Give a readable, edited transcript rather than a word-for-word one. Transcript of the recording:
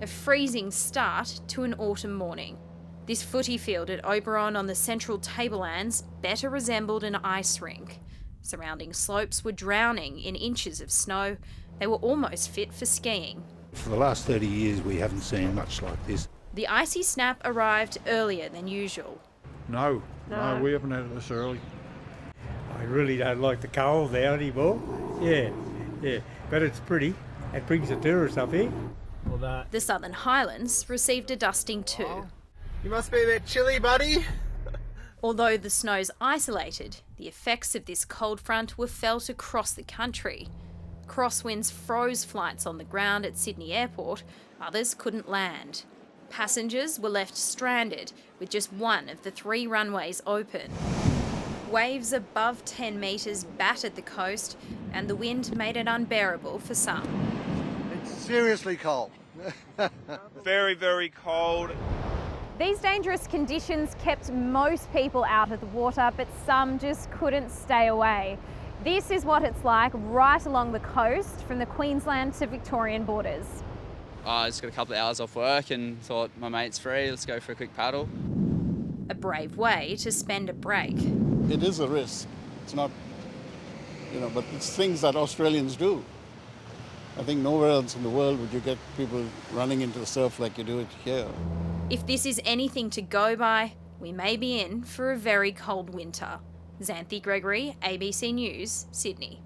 freezing start to an autumn morning. This footy field at Oberon on the central tablelands better resembled an ice rink. Surrounding slopes were drowning in inches of snow. They were almost fit for skiing. For the last 30 years, we haven't seen much like this. The icy snap arrived earlier than usual. No, we haven't had it this early. I really don't like the cold there anymore. Yeah, but it's pretty. It brings the tourists up here. The Southern Highlands received a dusting too. You must be a bit chilly, buddy. Although the snow's isolated, the effects of this cold front were felt across the country. Crosswinds froze flights on the ground at Sydney Airport, others couldn't land. Passengers were left stranded with just one of the 3 runways open. Waves above 10 metres battered the coast and the wind made it unbearable for some. It's seriously cold. Very, very cold. These dangerous conditions kept most people out of the water, but some just couldn't stay away. This is what it's like right along the coast from the Queensland to Victorian borders. I just got a couple of hours off work and thought my mate's free, let's go for a quick paddle. A brave way to spend a break. It is a risk. It's not, but it's things that Australians do. I think nowhere else in the world would you get people running into the surf like you do it here. If this is anything to go by, we may be in for a very cold winter. Xanthi Gregory, ABC News, Sydney.